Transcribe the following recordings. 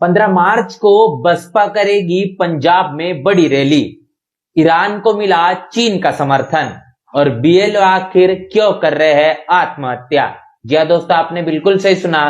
15 मार्च को बसपा करेगी पंजाब में बड़ी रैली। ईरान को मिला चीन का समर्थन और बीएलओ आखिर क्यों कर रहे हैं आत्महत्या। जी हाँ दोस्तों, आपने बिल्कुल सही सुना।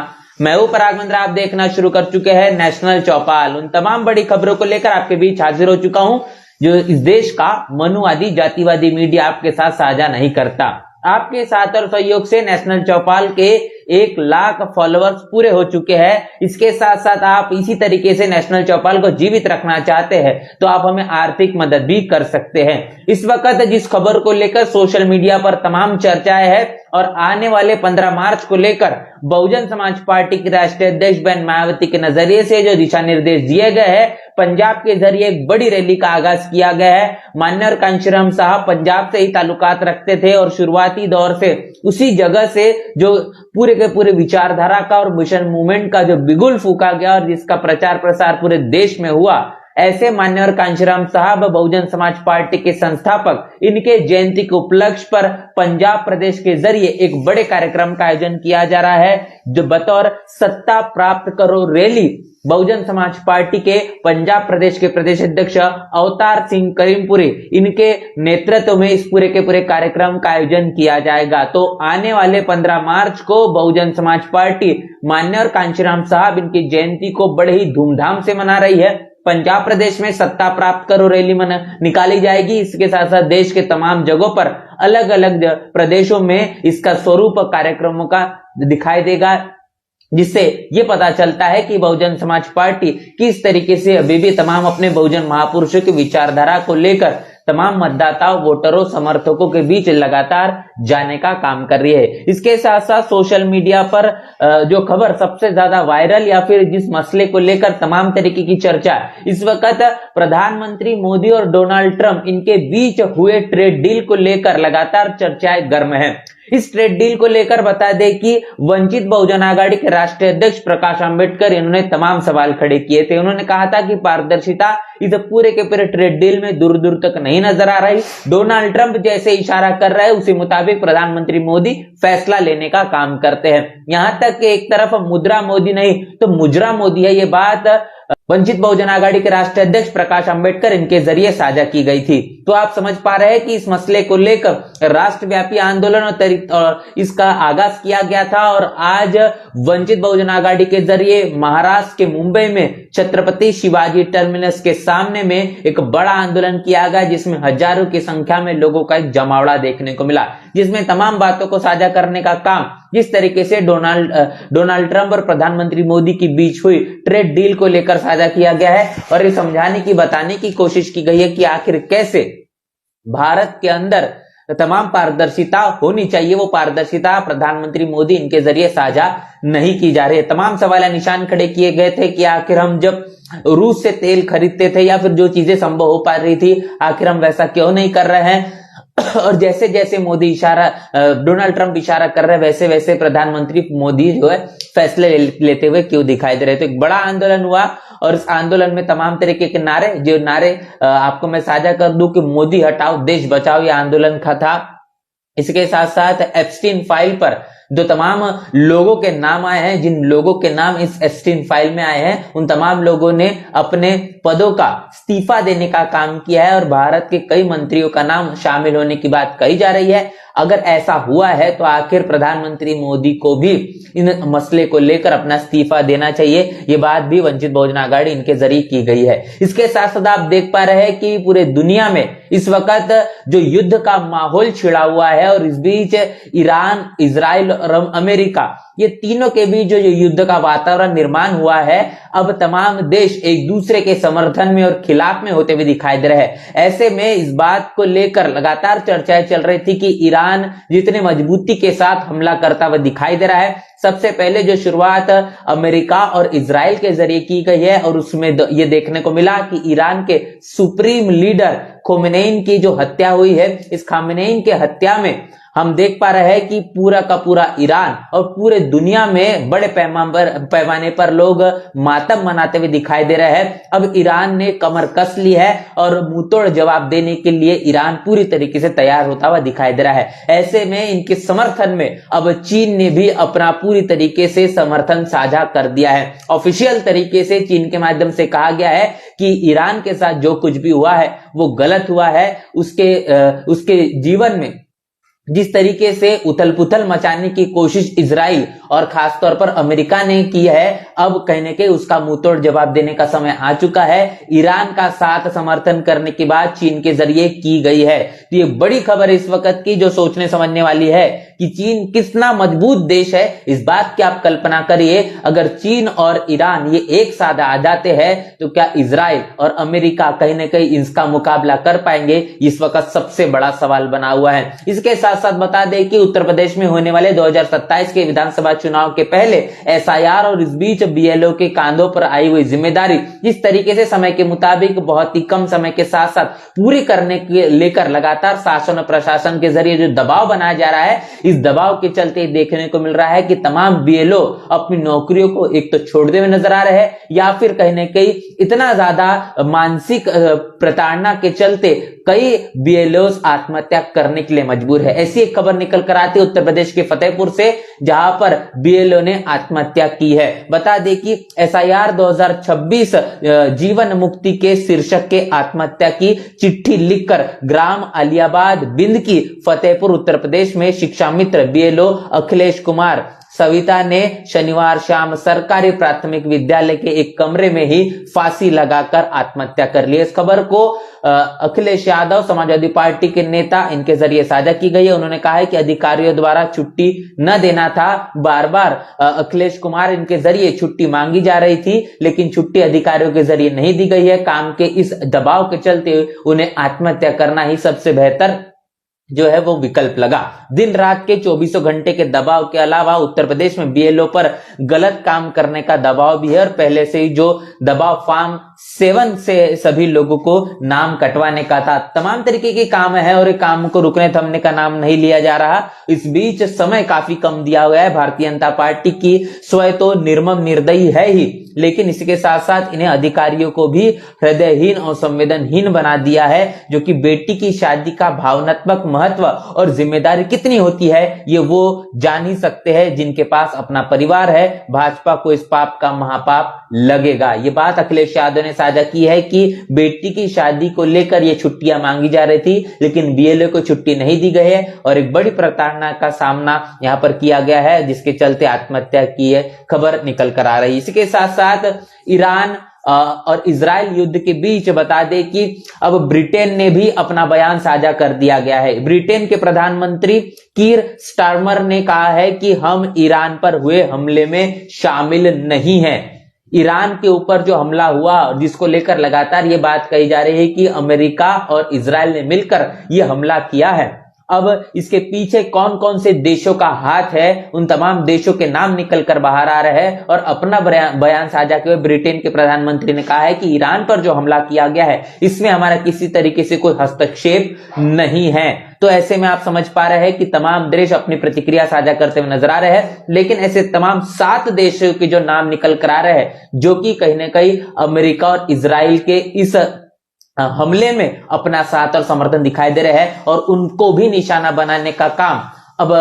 मैं हूं पराग मंत्रा, आप देखना शुरू कर चुके हैं नेशनल चौपाल। उन तमाम बड़ी खबरों को लेकर आपके बीच हाजिर हो चुका हूं जो इस देश का मनुवादी जातिवादी मीडिया आपके साथ साझा नहीं करता। आपके साथ और सहयोग से नेशनल चौपाल के 1 लाख फॉलोअर्स पूरे हो चुके हैं। इसके साथ साथ आप इसी तरीके से नेशनल चौपाल को जीवित रखना चाहते हैं तो आप हमें आर्थिक मदद भी कर सकते हैं। इस वक्त जिस खबर को लेकर सोशल मीडिया पर तमाम चर्चाएं हैं और आने वाले 15 मार्च को लेकर बहुजन समाज पार्टी की राष्ट्रीय अध्यक्ष बहन मायावती के नजरिए से जो दिशा निर्देश दिए गए हैं, पंजाब के जरिए एक बड़ी रैली का आगाज किया गया है। मान्यवर कांशीराम साहब पंजाब से ही ताल्लुकात रखते थे और शुरुआती दौर से उसी जगह से जो पूरे के पूरे विचारधारा का और मिशन मूवमेंट का जो बिगुल फूका गया और जिसका प्रचार प्रसार पूरे देश में हुआ, ऐसे मान्यवर कांशीराम साहब बहुजन समाज पार्टी के संस्थापक, इनके जयंती के उपलक्ष्य पर पंजाब प्रदेश के जरिए एक बड़े कार्यक्रम का आयोजन किया जा रहा है जो बतौर सत्ता प्राप्त करो रैली बहुजन समाज पार्टी के पंजाब प्रदेश के प्रदेश अध्यक्ष अवतार सिंह करीमपुरी, इनके नेतृत्व में इस पूरे के पूरे कार्यक्रम का आयोजन किया जाएगा। तो आने वाले 15 मार्च को बहुजन समाज पार्टी मान्यवर कांशीराम साहब इनकी जयंती को बड़े ही धूमधाम से मना रही है। पंजाब प्रदेश में सत्ता प्राप्त करो रैली निकाली जाएगी। इसके साथ साथ देश के तमाम जगहों पर अलग अलग प्रदेशों में इसका स्वरूप कार्यक्रमों का दिखाई देगा, जिससे ये पता चलता है कि बहुजन समाज पार्टी किस तरीके से अभी भी तमाम अपने बहुजन महापुरुषों की विचारधारा को लेकर तमाम मतदाताओं, वोटरों, समर्थकों के बीच लगातार जाने का काम कर रही है। इसके साथ साथ सोशल मीडिया पर जो खबर सबसे ज्यादा वायरल या फिर जिस मसले को लेकर तमाम तरीके की चर्चा, इस वक्त प्रधानमंत्री मोदी और डोनाल्ड ट्रंप इनके बीच हुए ट्रेड डील को लेकर लगातार चर्चाएं गर्म है। इस ट्रेड डील को लेकर बता दें कि वंचित बहुजन आघाड़ी के राष्ट्रीय अध्यक्ष प्रकाश आंबेडकर इन्होंने तमाम सवाल खड़े किए थे। उन्होंने कहा था कि पारदर्शिता इस पूरे के पूरे ट्रेड डील में दूर दूर तक नहीं नजर आ रही। डोनाल्ड ट्रंप जैसे इशारा कर रहे हैं उसी मुताबिक प्रधानमंत्री मोदी फैसला लेने का काम करते हैं। यहां तक कि एक तरफ मुद्रा मोदी नहीं तो मुजरा मोदी है, ये बात वंचित बहुजन आघाड़ी के राष्ट्रीय अध्यक्ष प्रकाश आंबेडकर इनके जरिए साझा की गई थी। तो आप समझ पा रहे हैं कि इस मसले को लेकर राष्ट्रव्यापी आंदोलन और इसका आगाज किया गया था और आज वंचित बहुजन आघाड़ी के जरिए महाराष्ट्र के मुंबई में छत्रपति शिवाजी टर्मिनस के सामने में एक बड़ा आंदोलन किया गया, जिसमें हजारों की संख्या में लोगों का एक जमावड़ा देखने को मिला, जिसमें तमाम बातों को साझा करने का काम जिस तरीके से डोनाल्ड ट्रंप और प्रधानमंत्री मोदी के बीच हुई ट्रेड डील को लेकर साझा किया गया है और ये समझाने की, बताने की कोशिश की गई है कि आखिर कैसे भारत के अंदर तमाम पारदर्शिता होनी चाहिए। वो पारदर्शिता प्रधानमंत्री मोदी इनके जरिए साझा नहीं की जा रही है। तमाम सवाल निशान खड़े किए गए थे कि आखिर हम जब रूस से तेल खरीदते थे या फिर जो चीजें संभव हो पा रही थी, आखिर हम वैसा क्यों नहीं कर रहे हैं। और जैसे जैसे मोदी डोनाल्ड ट्रंप इशारा कर रहे हैं, वैसे वैसे प्रधानमंत्री मोदी जो है फैसले लेते हुए क्यों दिखाई दे रहे। तो एक बड़ा आंदोलन हुआ और इस आंदोलन में तमाम तरीके के नारे आपको मैं साझा कर दूं कि मोदी हटाओ देश बचाओ, ये आंदोलन का था। इसके साथ साथ एप्स्टीन फाइल पर जो तमाम लोगों के नाम आए हैं, जिन लोगों के नाम इस एप्स्टीन फाइल में आए हैं, उन तमाम लोगों ने अपने पदों का इस्तीफा देने का काम किया है और भारत के कई मंत्रियों का नाम शामिल होने की बात कही जा रही है। अगर ऐसा हुआ है तो आखिर प्रधानमंत्री मोदी को भी इन मसले को लेकर अपना इस्तीफा देना चाहिए। ये बात भी वंचित बहुजन आघाड़ी इनके जरिए की गई है। इसके साथ साथ आप देख पा रहे हैं कि पूरे दुनिया में इस वक्त जो युद्ध का माहौल छिड़ा हुआ है और इस बीच ईरान, इजराइल और अमेरिका, ये तीनों के बीच जो युद्ध का वातावरण निर्माण हुआ है, अब तमाम देश एक दूसरे के समर्थन में और खिलाफ में होते हुए दिखाई दे रहे हैं। ऐसे में इस बात को लेकर लगातार चर्चाएं चल रही थी कि ईरान जितने मजबूती के साथ हमला करता हुआ दिखाई दे रहा है। सबसे पहले जो शुरुआत अमेरिका और इजराइल के जरिए की गई है और उसमें ये देखने को मिला कि ईरान के सुप्रीम लीडर खोमेनी की जो हत्या हुई है, इस खोमेनी के हत्या में हम देख पा रहे हैं कि पूरा का पूरा ईरान और पूरे दुनिया में बड़े पैमाने पर लोग मातम मनाते हुए दिखाई दे रहे हैं। अब ईरान ने कमर कस ली है और मुंहतोड़ जवाब देने के लिए ईरान पूरी तरीके से तैयार होता हुआ दिखाई दे रहा है। ऐसे में इनके समर्थन में अब चीन ने भी अपना पूरी तरीके से समर्थन साझा कर दिया है। ऑफिशियल तरीके से चीन के माध्यम से कहा गया है कि ईरान के साथ जो कुछ भी हुआ है वो गलत हुआ है। उसके जीवन में जिस तरीके से उथल पुथल मचाने की कोशिश इजराइल और खासतौर पर अमेरिका ने की है, अब कहने के उसका मुंहतोड़ जवाब देने का समय आ चुका है। ईरान का साथ समर्थन करने की बात चीन के जरिए की गई है। तो ये बड़ी खबर इस वक्त की जो सोचने समझने वाली है कि चीन कितना मजबूत देश है। इस बात की आप कल्पना करिए, अगर चीन और ईरान ये एक साथ आ जाते हैं तो क्या इजराइल और अमेरिका कहीं ना कहीं इसका मुकाबला कर पाएंगे? इस वक्त सबसे बड़ा सवाल बना हुआ है। इसके साथ साथ बता दें कि उत्तर प्रदेश में होने वाले 2027 के विधानसभा चुनाव के पहले एसआईआर और इस बीच बीएलओ के कांधों पर आई हुई जिम्मेदारी जिस तरीके से समय के मुताबिक बहुत ही कम समय के साथ साथ पूरी करने के लेकर लगातार शासन और प्रशासन के जरिए जो दबाव बनाया जा रहा है, इस दबाव के चलते देखने को मिल रहा है कि तमाम बीएलओ अपनी नौकरियों को एक तो छोड़ते हुए नजर आ रहे हैं या फिर कहीं ना कहीं इतना ज्यादा मानसिक प्रताड़ना के चलते कई बीएलओ आत्महत्या करने के लिए मजबूर है। ऐसी एक खबर निकल कर आती है उत्तर प्रदेश के फतेहपुर से, जहां पर बीएलओ ने आत्महत्या की है। बता दें कि एसआईआर 2026 जीवन मुक्ति के शीर्षक के आत्महत्या की चिट्ठी लिखकर ग्राम अलियाबाद बिंद की फतेहपुर उत्तर प्रदेश में शिक्षा मित्र बीएलओ अखिलेश कुमार सविता ने शनिवार शाम सरकारी प्राथमिक विद्यालय के एक कमरे में ही फांसी लगाकर आत्महत्या कर ली। इस खबर को अखिलेश यादव समाजवादी पार्टी के नेता इनके जरिए साझा की गई है। उन्होंने कहा है कि अधिकारियों द्वारा छुट्टी न देना था। बार बार अखिलेश कुमार इनके जरिए छुट्टी मांगी जा रही थी, लेकिन छुट्टी अधिकारियों के जरिए नहीं दी गई है। काम के इस दबाव के चलते उन्हें आत्महत्या करना ही सबसे बेहतर जो है वो विकल्प लगा। दिन रात के 24 घंटे के दबाव के अलावा उत्तर प्रदेश में बीएलओ पर गलत काम करने का दबाव भी है और पहले से ही जो दबाव फॉर्म 7 से सभी लोगों को नाम कटवाने का था। तमाम तरीके के काम है और काम को रुकने थमने का नाम नहीं लिया जा रहा। इस बीच समय काफी कम दिया गया है। भारतीय जनता पार्टी की स्वयं तो निर्मम निर्दयी है ही, लेकिन इसके साथ साथ इन्हें अधिकारियों को भी हृदयहीन और संवेदनहीन बना दिया है, जो कि बेटी की शादी का भावनात्मक महत्व और जिम्मेदारी कितनी होती है ये वो जान ही सकते हैं जिनके पास अपना परिवार है। भाजपा को इस पाप का महापाप लगेगा। ये बात अखिलेश यादव ने साझा की है कि बेटी की शादी को लेकर ये छुट्टियां मांगी जा रही थी, लेकिन बीएलओ को छुट्टी नहीं दी गई है और एक बड़ी प्रताड़ना का सामना यहां पर किया गया है, जिसके चलते आत्महत्या की खबर निकल कर आ रही है। इसके साथ साथ ईरान और इजराइल युद्ध के बीच बता दें कि अब ब्रिटेन ने भी अपना बयान साझा कर दिया गया है। ब्रिटेन के प्रधानमंत्री कीर स्टारमर ने कहा है कि हम ईरान पर हुए हमले में शामिल नहीं हैं। ईरान के ऊपर जो हमला हुआ जिसको लेकर लगातार ये बात कही जा रही है कि अमेरिका और इजराइल ने मिलकर यह हमला किया है। अब इसके पीछे कौन कौन से देशों का हाथ है, उन तमाम देशों के नाम निकल कर बाहर आ रहे हैं और अपना बयान साझा किए ब्रिटेन के प्रधानमंत्री ने कहा है कि ईरान पर जो हमला किया गया है इसमें हमारा किसी तरीके से कोई हस्तक्षेप नहीं है। तो ऐसे में आप समझ पा रहे हैं कि तमाम देश अपनी प्रतिक्रिया साझा करते हुए नजर आ रहे हैं, लेकिन ऐसे तमाम 7 देशों के जो नाम निकल कर आ रहे हैं जो कि कहीं ना कहीं अमेरिका और इजराइल के इस हमले में अपना साथ और समर्थन दिखाई दे रहे हैं और उनको भी निशाना बनाने का काम अब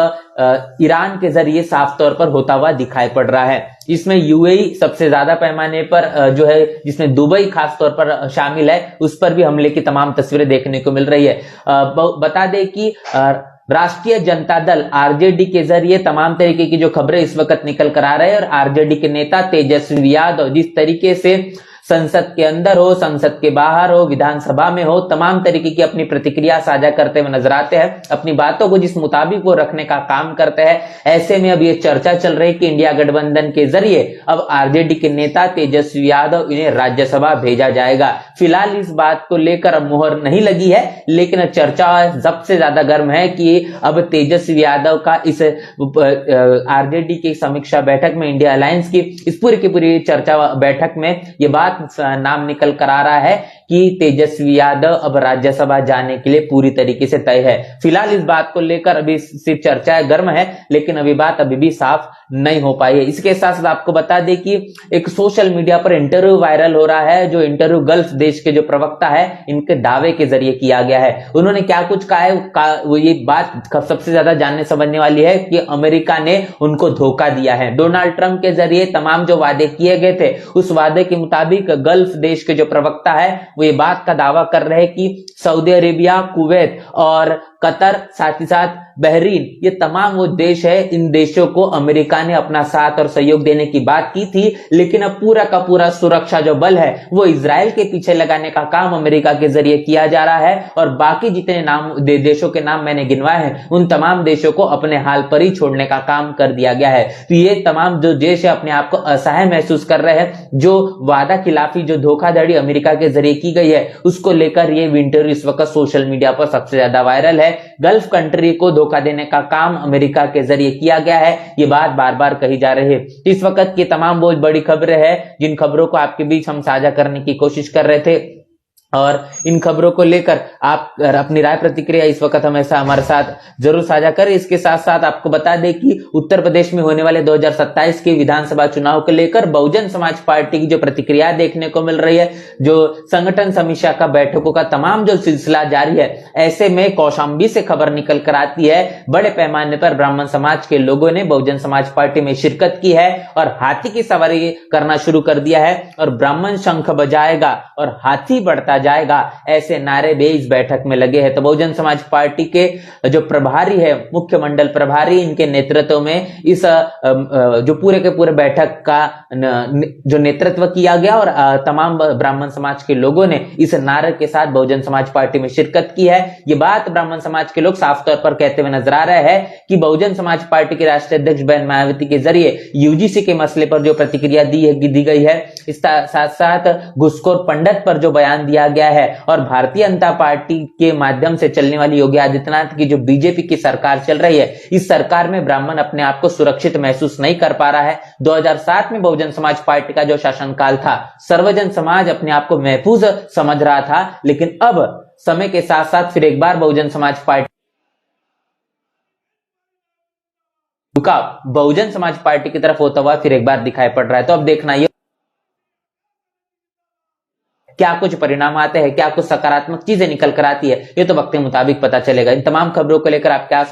ईरान के जरिए साफ तौर पर होता हुआ दिखाई पड़ रहा है। इसमें यूएई सबसे ज्यादा पैमाने पर जो है, जिसमें दुबई खास तौर पर शामिल है, उस पर भी हमले की तमाम तस्वीरें देखने को मिल रही है। बता दें कि राष्ट्रीय जनता दल आरजेडी के जरिए तमाम तरीके की जो खबरें इस वक्त निकल कर आ रहे हैं और आरजेडी के नेता तेजस्वी यादव जिस तरीके से संसद के अंदर हो, संसद के बाहर हो, विधानसभा में हो, तमाम तरीके की अपनी प्रतिक्रिया साझा करते हुए नजर आते हैं। अपनी बातों को जिस मुताबिक वो रखने का काम करते हैं। ऐसे में अब ये चर्चा चल रही कि इंडिया गठबंधन के जरिए अब आरजेडी के नेता तेजस्वी यादव इन्हें राज्यसभा भेजा जाएगा। फिलहाल इस बात को लेकर अब मुहर नहीं लगी है, लेकिन चर्चा सबसे ज्यादा गर्म है कि अब तेजस्वी यादव का इस आरजेडी की समीक्षा बैठक में, इंडिया अलायंस की इस पूरी की पूरी चर्चा बैठक में ये बात नाम निकल कर आ रहा है कि तेजस्वी यादव अब राज्यसभा जाने के लिए पूरी तरीके से तय है। फिलहाल इस बात को लेकर अभी सिर्फ चर्चाएं गर्म है, लेकिन अभी बात अभी भी साफ नहीं हो पाई है। इसके साथ साथ आपको बता दें कि एक सोशल मीडिया पर इंटरव्यू वायरल हो रहा है, जो इंटरव्यू गल्फ देश के जो प्रवक्ता है इनके दावे के जरिए किया गया है। उन्होंने क्या कुछ कहा है, वो ये बात सबसे ज्यादा जानने समझने वाली है कि अमेरिका ने उनको धोखा दिया है। डोनाल्ड ट्रंप के जरिए तमाम जो वादे किए गए थे, उस वादे के मुताबिक गल्फ देश के जो प्रवक्ता है वो ये बात का दावा कर रहे हैं कि सऊदी अरेबिया, कुवैत और कतर, साथ ही साथ बहरीन, ये तमाम वो देश है, इन देशों को अमेरिका ने अपना साथ और सहयोग देने की बात की थी, लेकिन अब पूरा का पूरा सुरक्षा जो बल है वो इजराइल के पीछे लगाने का काम अमेरिका के जरिए किया जा रहा है। और बाकी जितने नाम देशों के नाम मैंने गिनवाए हैं, उन तमाम देशों को अपने हाल पर ही छोड़ने का काम कर दिया गया है। तो ये तमाम जो देश है अपने आप को असहाय महसूस कर रहे हैं। जो वादा खिलाफी, जो धोखाधड़ी अमेरिका के जरिए की गई है, उसको लेकर ये इंटरव्यू इस वक्त सोशल मीडिया पर सबसे ज्यादा वायरल है। गल्फ कंट्री को धोखा देने का काम अमेरिका के जरिए किया गया है, ये बात बार बार कही जा रही है। इस वक्त की तमाम बहुत बड़ी खबरें हैं, जिन खबरों को आपके बीच हम साझा करने की कोशिश कर रहे थे, और इन खबरों को लेकर आप अपनी राय प्रतिक्रिया इस वक्त हमेशा हमारे साथ जरूर साझा करें। इसके साथ साथ आपको बता दें कि उत्तर प्रदेश में होने वाले 2027 के विधानसभा चुनाव को लेकर बहुजन समाज पार्टी की जो प्रतिक्रिया देखने को मिल रही है, जो संगठन समीक्षा का बैठकों का तमाम जो सिलसिला जारी है, ऐसे में कौशाम्बी से खबर निकल कर आती है बड़े पैमाने पर ब्राह्मण समाज के लोगों ने बहुजन समाज पार्टी में शिरकत की है और हाथी की सवारी करना शुरू कर दिया है, और ब्राह्मण शंख बजाएगा और हाथी बढ़ता जाएगा, ऐसे नारे भी इस बैठक में लगे हैं। तो बहुजन समाज पार्टी के जो प्रभारी है, मुख्य मंडल प्रभारी, इनके नेतृत्व में इस जो पूरे के पूरे बैठक का जो नेतृत्व किया गया, और तमाम ब्राह्मण समाज के लोगों ने इस नारे के साथ बहुजन समाज पार्टी में शिरकत की है। ये बात ब्राह्मण समाज के लोग साफ तौर पर कहते हुए नजर आ रहे हैं कि बहुजन समाज पार्टी के राष्ट्रीय अध्यक्ष बहन मायावती के जरिए यूजीसी के मसले पर जो प्रतिक्रिया दी गई है, इस साथ साथ घुसखोर पंडित पर जो बयान दिया गया है, और भारतीय जनता पार्टी के माध्यम से चलने वाली योगी आदित्यनाथ की जो बीजेपी की सरकार चल रही है, इस सरकार में ब्राह्मण अपने आप को सुरक्षित महसूस नहीं कर पा रहा है। 2007 में बहुजन समाज पार्टी का जो शासनकाल था, सर्वजन समाज अपने आप को महफूज समझ रहा था, लेकिन अब समय के साथ साथ फिर एक बार बहुजन समाज पार्टी बहुजन समाज पार्टी की तरफ होता हुआ फिर एक बार दिखाई पड़ रहा है। तो अब देखना ये क्या कुछ परिणाम आते हैं, क्या कुछ सकारात्मक चीजें निकल कर आती है, ये तो वक्त के मुताबिक पता चलेगा। इन तमाम खबरों को लेकर आप क्या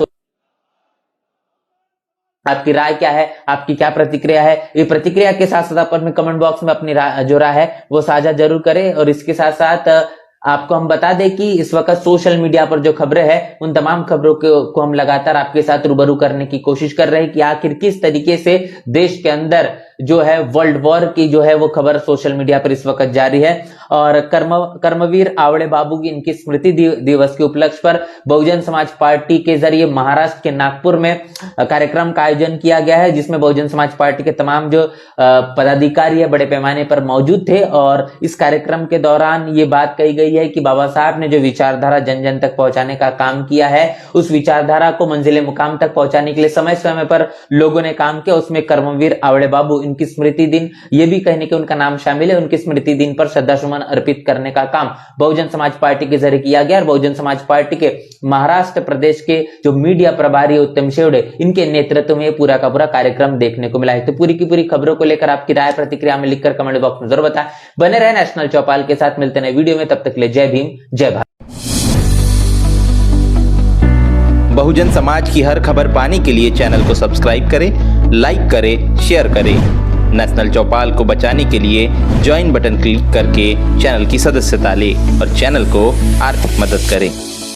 आपकी राय क्या है, आपकी क्या प्रतिक्रिया है, ये प्रतिक्रिया के साथ साथ आप अपने कमेंट बॉक्स में अपनी जो राय है वो साझा जरूर करें। और इसके साथ साथ आपको हम बता दें कि इस वक्त सोशल मीडिया पर जो खबरें हैं, उन तमाम खबरों को हम लगातार आपके साथ रूबरू करने की कोशिश कर रहे हैं कि आखिर किस तरीके से देश के अंदर जो है वर्ल्ड वॉर की जो है वो खबर सोशल मीडिया पर इस वक्त जारी है। और कर्मवीर आवड़े बाबू की इनकी स्मृति दिवस के उपलक्ष्य पर बहुजन समाज पार्टी के जरिए महाराष्ट्र के नागपुर में कार्यक्रम का आयोजन किया गया है, जिसमें बहुजन समाज पार्टी के तमाम जो पदाधिकारी है बड़े पैमाने पर मौजूद थे। और इस कार्यक्रम के दौरान ये बात कही गई है कि बाबा साहब ने जो विचारधारा जन जन तक पहुंचाने का काम किया है, उस विचारधारा को मंजिले मुकाम तक पहुंचाने के लिए समय समय पर लोगों ने काम किया। उसमें कर्मवीर आवड़े बाबू, इनकी स्मृति दिन, ये भी कहने के उनका नाम शामिल है, उनकी स्मृति दिन पर श्रद्धासुमन अर्पित करने का काम बहुजन समाज पार्टी के जरिए किया गया। और बहुजन समाज पार्टी के महाराष्ट्र प्रदेश के जो मीडिया प्रभारी उत्तम शेवड़े, इनके नेतृत्व में पूरा का पूरा कार्यक्रम देखने को मिला है। तो पूरी की पूरी खबरों को लेकर आपकी राय प्रतिक्रिया में लिखकर कमेंट बॉक्स में जरूर बताएं। बने रहे नेशनल चौपाल के साथ, मिलते हैं वीडियो में, तब तक के लिए जय भीम, जय भारत। बहुजन समाज की हर खबर पाने के लिए चैनल को सब्सक्राइब करें, लाइक करें, शेयर करें। नेशनल चौपाल को बचाने के लिए ज्वाइन बटन क्लिक करके चैनल की सदस्यता लें और चैनल को आर्थिक मदद करें।